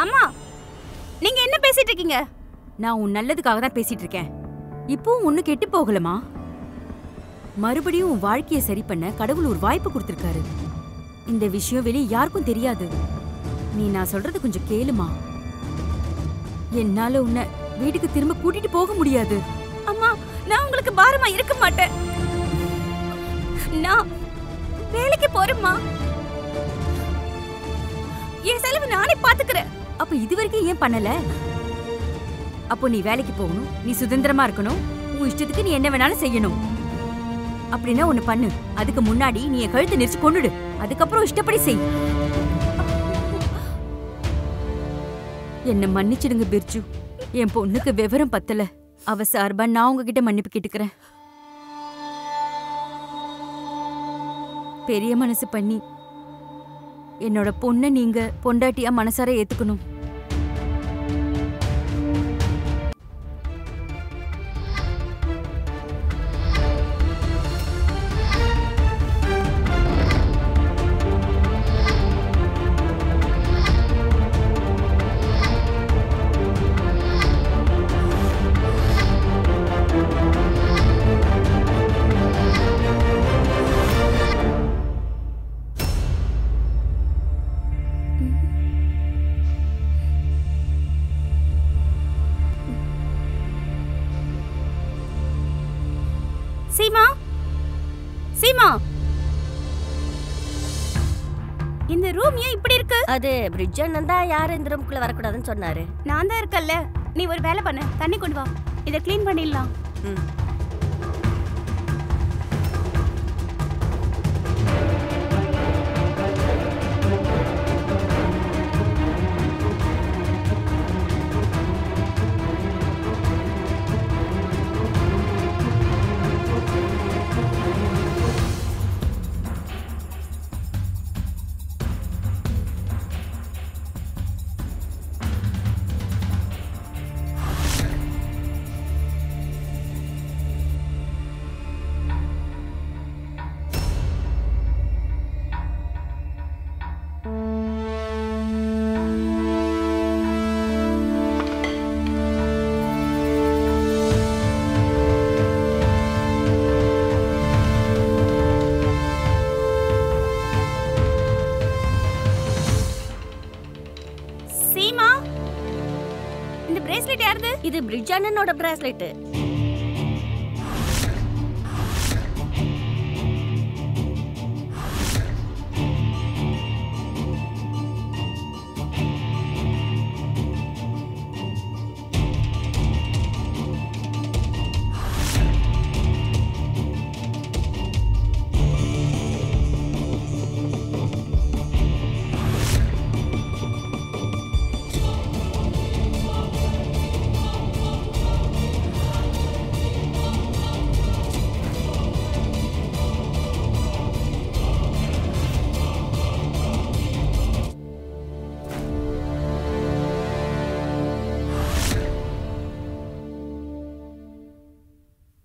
அம்மா, நீங்க என்ன பேசிட்டு இருக்கீங்க? நான் உன் நல்லதுக்காக தான் பேசிட்டு இருக்கேன். இப்பவும் ஒண்ணு கெட்டு போகலமா. மறுபடியும் உன் வாழ்க்கையை சரி பண்ண கடவுள் ஒரு வாய்ப்பு கொடுத்திருக்காரு. இந்த விஷயம் வெளியே யாருக்கும் தெரியாது. நீ நான் சொல்றது கொஞ்சம் கேளுமா. என்னால உன்னை வீட்டுக்கு திரும்ப கூட்டிட்டு போக முடியாது. அம்மா, நான் உங்களுக்கு பாரமா இருக்க மாட்டேன். நான் வேலைக்கு போறேம்மா. என் செலவு நானே பாத்துக்கிறேன். அப்ப இதுவரைக்கும் ஏன் பண்ணல? அப்போ நீ வேலைக்கு போகணும், நீ சுதந்திரமா இருக்கணும், உன் இஷ்டத்துக்கு நீ என்ன வேணாலும் செய்யணும். அப்படின்னா ஒண்ணு பண்ணு. அதுக்கு முன்னாடி நீ என் கழுத்தை நெரிச்சு கொண்டுடு. அதுக்கப்புறம் இஷ்டப்படி செய். என்ன மன்னிச்சிடுங்க பிர்ஜு. என் பொண்ணுக்கு விவரம் பத்தல. அவ சார்பா நான் உங்ககிட்ட மன்னிப்பு கேட்டுக்கிறேன். பெரிய மனசு பண்ணி என்னோட பொண்ணை நீங்க பொண்டாட்டியா மனசார ஏத்துக்கணும்.
சீமா, சீமா, இந்த ரூம் ஏன் இப்படி இருக்கு?
அது பிரிட்ஜ் அண்ணன் தான் யாரும் இந்த ரூம்குள்ள வரக்கூடாதுன்னு சொன்னாரு.
நான் தான் இருக்கல்ல. நீ ஒரு வேலை பண்ணு, தண்ணி கொண்டு வா, இதை க்ளீன் பண்ணிடலாம்.
இது பிரிட்ஜ் அண்ணனோட பிராஸ்லெட்.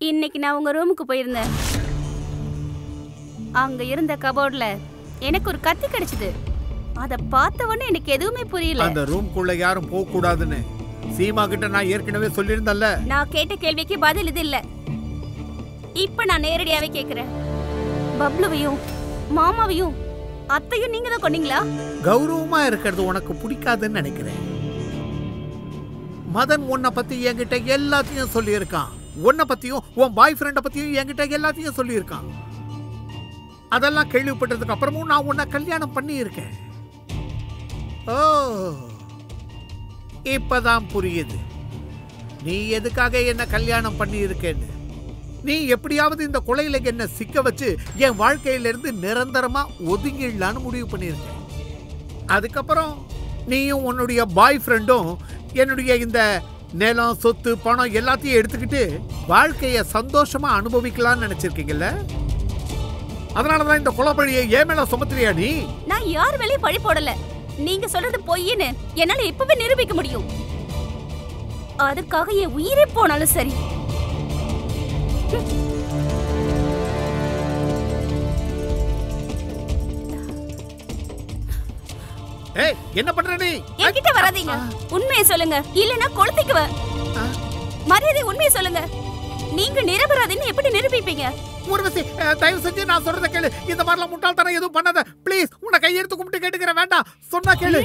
இன்னைக்கு நான் உங்க ரூமுக்கு போயிருந்தேன். அங்க இருந்த கபோர்ட்ல எனக்கு ஒரு கத்தி கிடைச்சது. அத பார்த்த உடனே எனக்கு எதுவுமே புரியல.
அந்த ரூம்குள்ள யாரும் போக கூடாதுன்னு சீமா கிட்ட நான் ஏற்கனவே சொல்லியிருந்தேன்ல.
நான் கேட்ட கேள்விக்கு பதில் இது இல்ல. இப்ப நான் நேரடியாவே கேக்குறேன். பப்ளுவையும் மாமாவையும் அத்தையும் நீங்க தான் கொன்னீங்களா?
கௌரவமா இருக்கிறது உனக்கு பிடிக்காதுன்னு நினைக்கிறேன். மதன் உன்னை பத்தி என்கிட்ட எல்லாத்தையும் சொல்லியிருக்கான். உன்னை பத்தியும் உன் பாய் ஃப்ரெண்டை பத்தியும் என்கிட்ட எல்லாத்தையும் சொல்லியிருக்கான். அதெல்லாம் கேள்விப்பட்டதுக்கு அப்புறமும் நான் உன்னை கல்யாணம் பண்ணி இருக்கேன். ஓ, இப்பதான் புரியுது நீ எதுக்காக என்ன கல்யாணம் பண்ணி இருக்கேன்னு. நீ எப்படியாவது இந்த கொலையில என்ன சிக்க வச்சு என் வாழ்க்கையிலிருந்து நிரந்தரமா ஒதுங்கிடலான்னு முடிவு பண்ணியிருக்க. அதுக்கப்புறம் நீயும் உன்னுடைய பாய் ஃப்ரெண்டும் என்னுடைய இந்த நிலம் சொத்து பணம் எல்லாத்தையும் எடுத்துக்கிட்டு வாழ்க்கைய சந்தோஷமா அனுபவிக்கலாம்னு நினைச்சிருக்கீங்கல்ல. அதனாலதான் இந்த கொலைப்பழியை ஏன் மேல சுமத்துறியா நீ?
நான் யார் மேலயும் பழி போடல. நீங்க சொல்றது பொய்ன்னு என்னால இப்பவே நிரூபிக்க முடியும். அதுக்காக என் உயிரே போனாலும் சரி.
ஏய், என்ன பண்ற நீ?
என்கிட்ட வராதீங்க. உண்மையை சொல்லுங்க, இல்லனா கொளுத்திக்குவேன். மரியாதை உண்மையை சொல்லுங்க. நீங்க நிரபராதின்னு எப்படி நிரூபிப்பீங்க?
ஊர்வசி, தயவு செஞ்சு நான் சொல்றத கேளு. இந்த மாதிரிலாம் முட்டாள்தனம் எதுவும் பண்ணாத ப்ளீஸ். உன்னை கையெடுத்து கும்பிட்டு கேட்டுக்கிறேன். வேண்டாம், சொன்னா கேளு.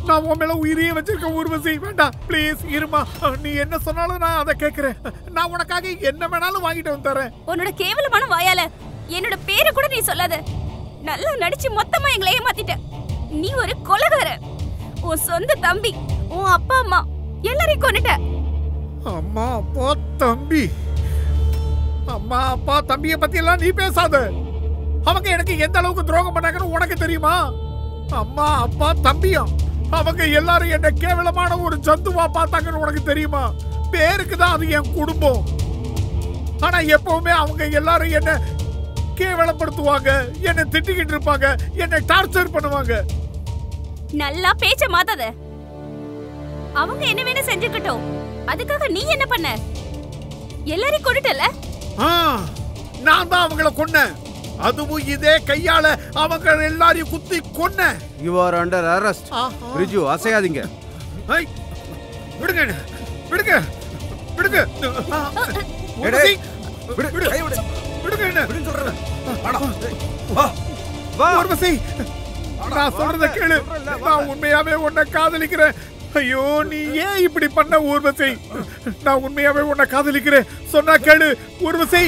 நான் உன் மேல உயிரையே வச்சிருக்கேன் ஊர்வசி. வேண்டாம் ப்ளீஸ், இருமா. நீ என்ன சொன்னாலும் நான் அதை கேட்கிறேன். நான் உனக்காக என்ன வேணாலும் வாங்கிட்டு வந்து தரேன்.
உன்னோட கேவலமான வாயால என்னோட பேரை கூட நீ சொல்லாத. நல்லா நடிச்சு மொத்தமா எங்களை ஏமாத்திட்ட. நீ ஒரு கொலைகாரன். உன் சொந்த தம்பி, உன் அப்பா அம்மா எல்லாரையும் கொன்னுட்ட.
அம்மா அப்பா தம்பி, அம்மா அப்பா தம்பியை பத்தி எல்லாம் நீ பேசாத. அவங்க எனக்கு எந்த அளவுக்கு துரோகம் பண்ணாங்கன்னு உனக்கு தெரியுமா? அம்மா அப்பா தம்பியும் அவங்க எல்லாரும் என்ன கேவலமான ஒரு ஜந்துவா பார்த்தாங்கன்னு உனக்கு தெரியுமா? பேருக்கு தான் அது என் குடும்பம். ஆனா எப்பவுமே அவங்க எல்லாரும் என்ன கேவலப்படுத்துவாங்க, என்னை திட்டிக்கிட்டு இருப்பாங்க, என்னை டார்ச்சர் பண்ணுவாங்க.
நல்லா பேச்ச மாத்தாத. அவங்க என்ன வேணா செஞ்சுக்கட்டும், அதுக்காக நீ என்ன பண்ண? எல்லாரையும் கொன்னுட்டல.
நான் தான் அவங்கள கொன்னேன். அதுவும் இதே கையால அவங்க எல்லாரையும் குத்தி கொன்னேன்.
You are under arrest. Riju, அசையாதீங்க.
விடுங்க, விடுங்க, விடுங்க. நான் சொல்றத கேளு. நான் உண்மையாவே உன்னை காதலிக்கிறேன். ஐயோ, நீ ஏன் இப்படி பண்ண ஊர்வசி? நான் உண்மையாவே உன்னை காதலிக்கிறேன். சொன்னா கேளு ஊர்வசி.